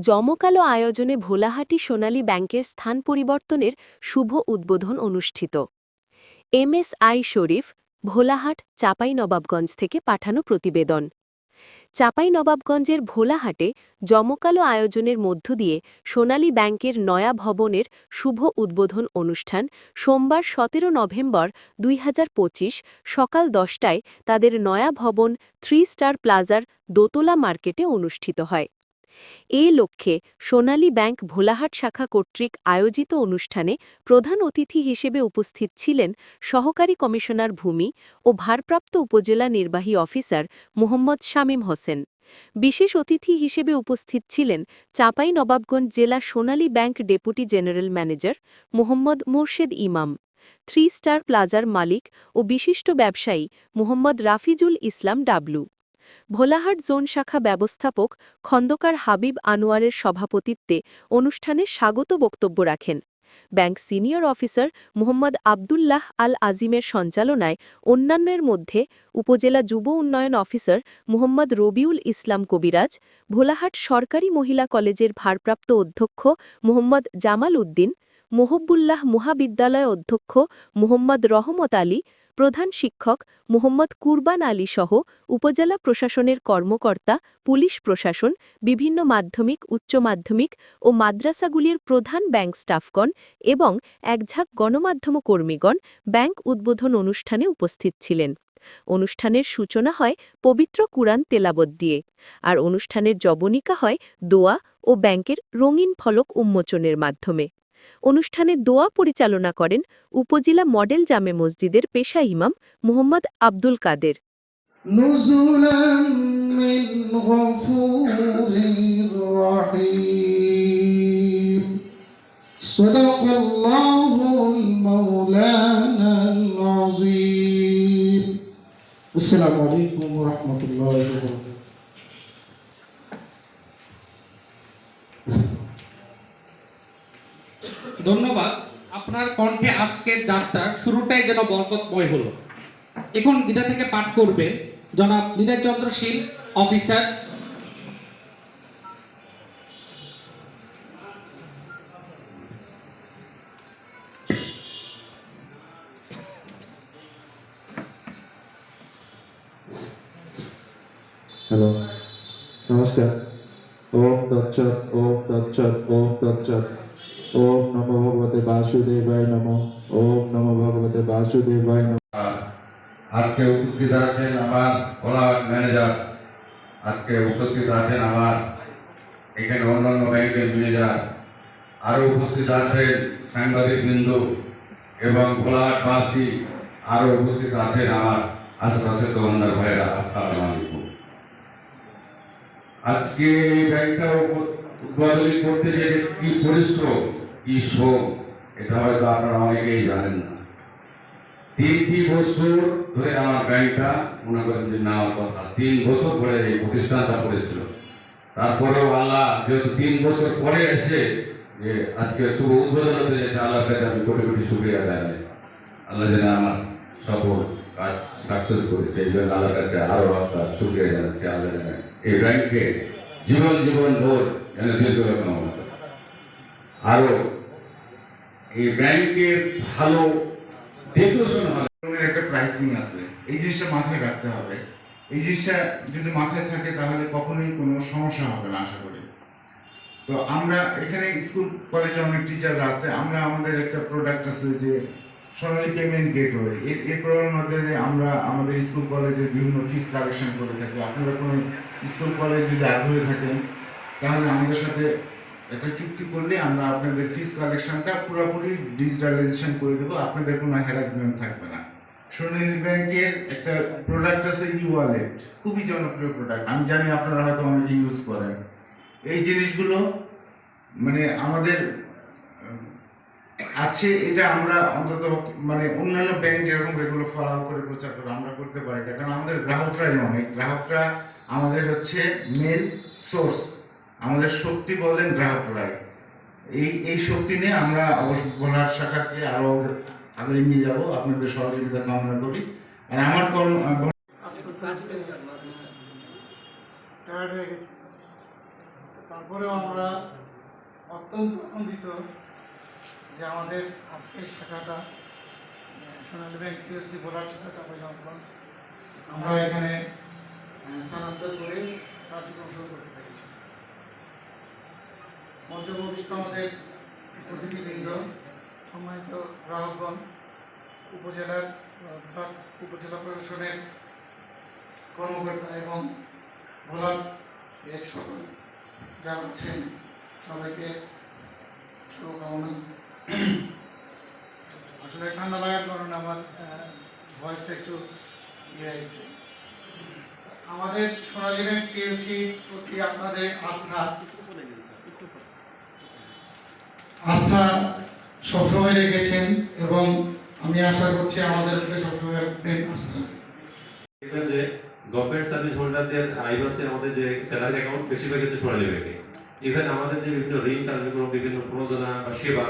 জমকালো আয়োজনে ভোলাহাটি সোনালী ব্যাংকের স্থান পরিবর্তনের শুভ উদ্বোধন অনুষ্ঠিত। এমএসআই শরীফ, ভোলাহাট, চাঁপাইনবাবগঞ্জ থেকে পাঠানো প্রতিবেদন। চাঁপাইনবাবগঞ্জের ভোলাহাটে জমকালো আয়োজনের মধ্য দিয়ে সোনালী ব্যাংকের নয়া ভবনের শুভ উদ্বোধন অনুষ্ঠান সোমবার ১৭ নভেম্বর ২০২৫ সকাল ১০টায় তাদের নয়া ভবন 3 স্টার প্লাজার দোতলা মার্কেটে অনুষ্ঠিত হয়। এ লক্ষ্যে সোনালী ব্যাংক ভোলাহাট শাখা কর্তৃক আয়োজিত অনুষ্ঠানে প্রধান অতিথি হিসেবে উপস্থিত ছিলেন সহকারী কমিশনার ভূমি ও ভারপ্রাপ্ত উপজেলা নির্বাহী অফিসার মোহাম্মদ শামীম হোসেন। বিশেষ অতিথি হিসেবে উপস্থিত ছিলেন চাঁপাইনবাবগঞ্জ জেলা Sonali bank deputy general manager Mohammad Morshed Imam, 3 star প্লাজার মালিক ও বিশিষ্ট ব্যবসায়ী মোহাম্মদ রাফিজুল ইসলাম ডাবলু। ভোলাহাট জোন শাখা ব্যবস্থাপক খন্দকার হাবিব আনোয়ারের সভাপতিত্বে অনুষ্ঠানে স্বাগত বক্তব্য রাখেন। Bank senior officer Mohammad Abdullah Al আজিমের সঞ্চালনায় অন্যান্যের মধ্যে উপজেলা যুব উন্নয়ন অফিসার মোহাম্মদ রবিউল ইসলাম কবিরাজ, ভোলাহাট সরকারি মহিলা কলেজের ভারপ্রাপ্ত অধ্যক্ষ মোহাম্মদ জামাল উদ্দিন, মোহব্বুল্লাহ মহাবিদ্যালয় অধ্যক্ষ মোহাম্মদ রহমত আলী, প্রধান শিক্ষক মোহাম্মদ কুরবান আলী সহ উপজেলা প্রশাসনের কর্মকর্তা, পুলিশ প্রশাসন, বিভিন্ন মাধ্যমিক, উচ্চ মাধ্যমিক ও মাদ্রাসাগুলির প্রধান ব্যাংক স্টাফগণ এবং একঝাঁক গণমাধ্যম কর্মীগণ ব্যাংক উদ্বোধন অনুষ্ঠানে উপস্থিত ছিলেন। অনুষ্ঠানের সূচনা হয় পবিত্র কুরআন তেলাওয়াত দিয়ে, আর অনুষ্ঠানের জবনিকা হয় দোয়া ও ব্যাংকের রঙিন ফলক উন্মোচনের মাধ্যমে। অনুষ্ঠানে দোয়া পরিচালনা করেন উপজেলা মডেল জামে মসজিদের পেশা ইমাম মোহাম্মদ আব্দুল কাদের। নুজুলাম মিন গফুরির রহিম। সাদাকাল্লাহুল মাওলানাল আযীম। আসসালামু আলাইকুম ওয়া রাহমাতুল্লাহি ওয়া বারাকাতুহু। ধন্যবাদ। আপনার কণ্ঠে আজকের যাত্রার শুরুটাই যেন বরকতময় হলো। এখন গীতা থেকে পাঠ করবে জনাব হৃদয় চন্দ্র শীল অফিসার। হ্যালো, নমস্কার। ওম তৎসৎ, ওম তৎসৎ, ওম তৎসৎ। ওম নমো ভগবতে বাসুদেবায় নমঃ। ওম নমো ভগবতে বাসুদেবায় নমঃ। আজকে উপস্থিত আছেন আমার ভোলাহাট ম্যানেজার, আজকে উপস্থিত আছেন আমার এখানে অন্যান্য ব্যাংকের ম্যানেজার, আরও উপস্থিত আছেন সাংবাদিকবৃন্দ এবং ভোলাহাটবাসী, আরও উপস্থিত আছেন আমার আশেপাশে দোকানদার ভাইয়েরা। আসসালামু আলাইকুম। আজকে এই ব্যাংকটা উদ্বোধনী করতে যে কি পরিশ্রম, কি শ্রম, এটা হয়তো আপনারা অনেকেই জানেন না। 3টি বছর ধরে আমার ব্যাংকটা মনে করেন যে নেওয়ার কথা, 3 বছর ধরে এই প্রতিষ্ঠানটা করেছিল। তারপরেও আল্লাহ যেহেতু 3 বছর পরে এসে যে আজকে শুভ উদ্বোধন হতে যাচ্ছে, আল্লাহর কাছে আমি কোটি কোটি শুকরিয়া জানাই। আল্লাহ যেন আমার সকল কাজ সাকসেস করেছে, এই জন্য আল্লাহর কাছে আরও আপনার শুকরিয়া জানাচ্ছি। আল্লাহ যেন এই ব্যাংকে জীবন ভোর যেন দীর্ঘ কামনা করে। আরও এই ব্যাংকের ভালো ডেকোরেশন হয়, একটা প্রাইসিং আছে, এই জিনিসটা মাথায় রাখতে হবে। এই জিনিসটা যদি মাথায় থাকে তাহলে কখনোই কোনো সমস্যা হবে না আশা করি। তো আমরা এখানে স্কুল কলেজে অনেক টিচাররা আছে, আমরা আমাদের একটা প্রোডাক্ট আছে যে সোনালী পেমেন্ট গেটওয়ে। এই প্রোগ্রামের মধ্যে আমরা আমাদের স্কুল কলেজে বিভিন্ন ফিস কালেকশন করে থাকি। আপনারা কোনো স্কুল কলেজ যদি আগ্রহী থাকেন তাহলে আমাদের সাথে একটা চুক্তি করলে আমরা আপনাদের ফিস কালেকশনটা পুরোপুরি ডিজিটালাইজেশন করে দেবো, আপনাদের কোনো হ্যারাসমেন্ট থাকবে না। সোনালী ব্যাংকের একটা প্রোডাক্ট আছে ই-ওয়ালেট, খুবই জনপ্রিয় প্রোডাক্ট, আমি জানি আপনারা হয়তো অনেকে ইউজ করেন। এই জিনিসগুলো মানে আমাদের আছে, এটা আমরা অন্তত মানে অন্যান্য ব্যাংক যেরকম এগুলো ফলো করে প্রচার করে আমরা করতে পারি এটা, কারণ আমাদের গ্রাহকরাই অনেক, গ্রাহকরা আমাদের হচ্ছে মেন সোর্স, আমাদের শক্তি বলেন গ্রাহকরাই। এই শক্তি নিয়ে আমরা অবশ্য ভোলাহাট শাখাকে আরো আগে নিয়ে যাব, আপনাদের সহযোগিতা কামনা করি। আর আমার টায়ার্ড হয়ে গেছে। তারপরেও আমরা অত্যন্ত আনন্দিত যে আমাদের আজকের শাখাটা সোনালী ব্যাংক পিএলসি ভোলার শাখা চাঁপাইনবাবগঞ্জ আমরা এখানে স্থানান্তর করে কার্যক্রম শুরু করতে পেরেছি। মঞ্চভূমিষ্ঠ আমাদের প্রতিনিধিবৃন্দ, সম্মানিত গ্রাহকগণ, উপজেলা প্রশাসনের কর্মকর্তা এবং ভোলার এর সকল যারা আছেন সবাইকে শুভকামনা। আসলে ঠান্ডা লাগার কারণে আমার ভয়েসটা একটু ইয়ে হয়েছে। আমাদের সোনালী ব্যাংক পিএলসি প্রতি আপনাদের আস্থা সবসময় রেখেছেন এবং আমি আশা করছি আমাদের উপরে সবসময় রাখবেন আস্থা। দেখবেন যে গভর্নমেন্ট সার্ভিস হোল্ডারদের আইবাসে আমাদের যে স্যালারি অ্যাকাউন্ট বেশিরভাগ হচ্ছে সোনালী ব্যাংকে। ইভেন আমাদের যে বিভিন্ন ঋণ কার্যক্রম, বিভিন্ন প্রণোদনা বা সেবা,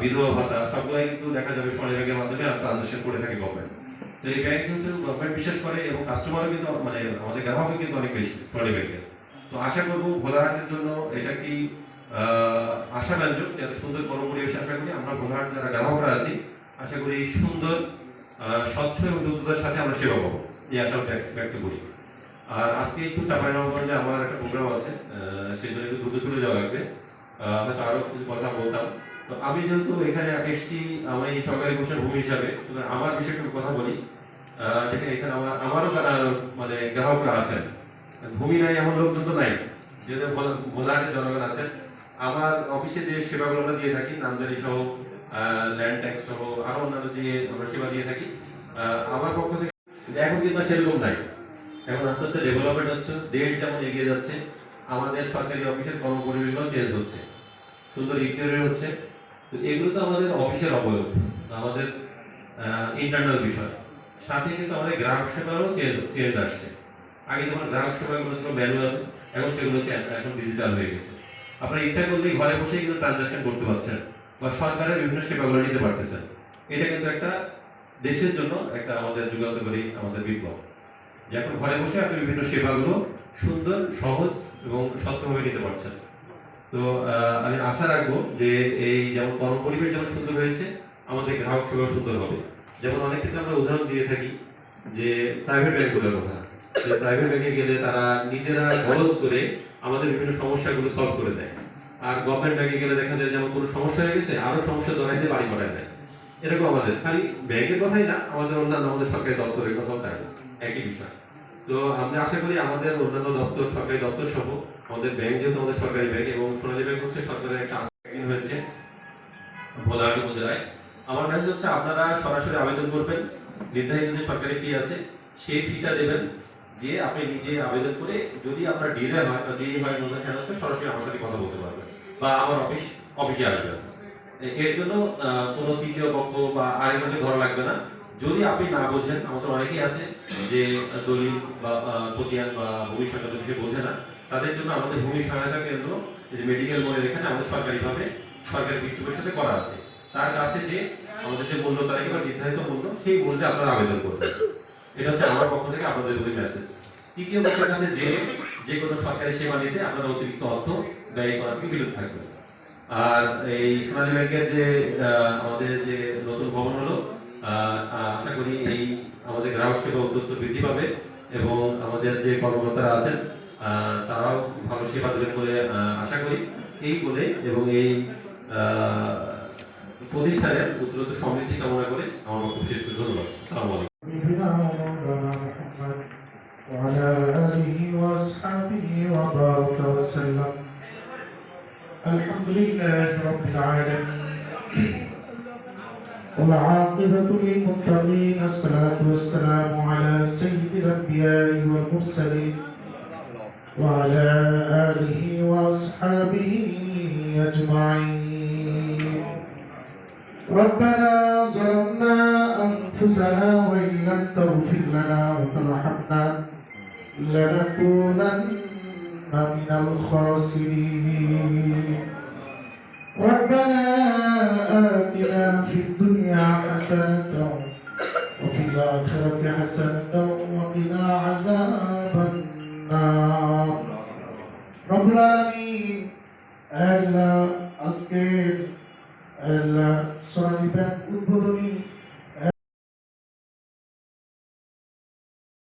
বিধবা ভাতা সবগুলাই কিন্তু দেখা যাবে সোনালী ব্যাংকের মাধ্যমে ট্রানজাকশন করে থাকে গভর্নমেন্ট। তো এই ব্যাংক কিন্তু গভর্নমেন্ট বিশ্বাস করে এবং কাস্টমারও কিন্তু মানে আমাদের গ্রাহকও কিন্তু অনেক বেশি সোনালী ব্যাংকে। তো আশা করবো ভোলাহাটের জন্য এটা কি আশাব্যঞ্জক, এত সুন্দর কর্মপরিবেশ আশা করি আমরা ভোলাহাট যারা গ্রাহকরা আছি আশা করি সুন্দর স্বচ্ছ এবং দ্রুততার সাথে আমরা সেবা পাবো, এই আশা ব্যক্ত করি। আর আজকে একটু চাঁপাইনবাবগঞ্জে আমার একটা প্রোগ্রাম আছে, সেই জন্য একটু দ্রুত চলে যাওয়া লাগবে, হয়তো আরো কিছু কথা বলতাম। তো আমি যেহেতু এখানে এসেছি আমি সরকারি ঘোষণা ভূমি হিসাবে, আমার বিষয়ে একটু কথা বলি। যেখানে এখানে আমারও মানে গ্রাহকরা আছেন, ভূমি নাই এমন লোকজন তো নাই, যেহেতু ভোলাহাটের জনগণ আছেন। আমার অফিসে যে সেবাগুলো আমরা দিয়ে থাকি, নামজারি সহ, ল্যান্ড ট্যাক্স সহ আরো অন্যান্য দিয়ে আমরা সেবা দিয়ে থাকি আমার পক্ষ থেকে। এখন কিন্তু সেরকম নাই, এখন আস্তে আস্তে ডেভেলপমেন্ট হচ্ছে, দেশ যেমন এগিয়ে যাচ্ছে আমাদের সরকারি অফিসের কর্মপরিবেশও চেঞ্জ হচ্ছে, সুন্দর ইন্টেরিয়র হচ্ছে। তো এগুলো তো আমাদের অফিসের অবয়ব, আমাদের ইন্টারনাল বিষয়। সাথে কিন্তু আমাদের গ্রাহক সেবারও চেঞ্জ আসছে। আগে যেমন গ্রাহক সেবাগুলো ছিল ম্যানুয়াল, এখন সেগুলো এখন ডিজিটাল হয়ে গেছে। আপনার ইচ্ছা করলেই ঘরে বসেই কিন্তু ট্রানজাকশন করতে পারছেন বা সরকারের বিভিন্ন সেবাগুলো নিতে পারতেছেন। এটা কিন্তু একটা দেশের জন্য একটা আমাদের যুগান্তকারী আমাদের বিপ্লব, যে এখন ঘরে বসে আপনি বিভিন্ন সেবাগুলো সুন্দর, সহজ এবং স্বচ্ছভাবে নিতে পারছেন। তো আমি আশা রাখবো যে এই যেমন কর্মপরিবেশ যেমন সুন্দর হয়েছে, আমাদের গ্রাহক সেবাও সুন্দর হবে। যেমন অনেক ক্ষেত্রে আমরা উদাহরণ দিয়ে থাকি যে প্রাইভেট ব্যাংকগুলোর কথা, যে প্রাইভেট ব্যাংকে গেলে তারা নিজেরা খরচ করে আমাদের বিভিন্ন সমস্যাগুলো সলভ করে দেয়। আর গভর্নমেন্ট ব্যাংকে গেলে দেখা যায় যেমন কোনো সমস্যা হয়ে গেছে আরো সমস্যা ধরাইতে বাড়ি করায় দেয়। এরকম আমাদের খালি ব্যাংকের কথাই না, আমাদের অন্যান্য আমাদের সরকারি দপ্তরের কথাও তাই একই বিষয়। তো আমরা আশা করি আমাদের অন্যান্য দপ্তর, সরকারি দপ্তর সহ আমাদের ব্যাংক যেহেতু আমাদের সরকারি ব্যাংক এবং সোনালী ব্যাংক হচ্ছে সরকারের একটা হয়েছে ভোলাহাট উপজেলায়। আমার কাছে হচ্ছে আপনারা সরাসরি আবেদন করবেন, নির্ধারিত যে সরকারি ফি আছে সেই ফিটা দেবেন, দিয়ে আপনি নিজে আবেদন করে যদি আপনার ডিলে হয় বা দেরি হয় সরাসরি আমার সাথে কথা বলতে পারবেন বা আমার অফিসে আসবেন। এর জন্য কোনো তৃতীয় পক্ষ বা আরেকজনকে ধরা লাগবে না। যদি আপনি না বোঝেন, আমাদের অনেকেই আছে যে দলিল বা খতিয়ান বা ভূমি সংক্রান্ত বিষয়ে বোঝে না, তাদের জন্য আমাদের ভূমি সহায়তা কেন্দ্র মেডিকেল মোড়ের এখানে আমাদের সরকারিভাবে সরকারি পৃষ্ঠপোষের সাথে করা আছে। তার কাছে যে আমাদের যে মূল্য তারিখ বা নির্ধারিত মূল্য, সেই মূল্যে আপনারা আবেদন করবেন। এটা হচ্ছে আমার পক্ষ থেকে আপনাদের প্রতি মেসেজ। তৃতীয় পক্ষের কাছে যে কোনো সরকারি সেবা নিতে আপনারা অতিরিক্ত অর্থ ব্যয় করা থেকে বিরত থাকবেন। আর এই সোনালী ব্যাংকের যে আমাদের যে নতুন ভবন হলো, আশা করি এই আমাদের গ্রাহক সেবা অত্যন্ত বৃদ্ধি পাবে এবং আমাদের যে কর্মকর্তারা আছেন তারাও ভালো সেবা দেবেন বলে আশা করি। এই বলে এবং এই প্রতিষ্ঠানের উত্তরোত্তর সমৃদ্ধি কামনা করে আমার বক্তব্য শেষ করে ধন্যবাদ। আসসালামু আলাইকুম। وعلى آله وأصحابه وبارك وسلم. الحمد لله رب العالمين والعاقبة للمتقين، الصلاة والسلام على سيد الأنبياء والمرسلين وعلى آله وأصحابه أجمعين. ربنا ظلمنا أنفسنا وإن لم تغفر لنا وترحمنا لنكونن من الخاسرين. ربنا آتنا في الدنيا حسنة وفي الآخرة حسنة وقنا عذاب النار. رب العالمين আল্লাহ আজকে আল্লাহ সোনালী ব্যাংক উদ্বোধনী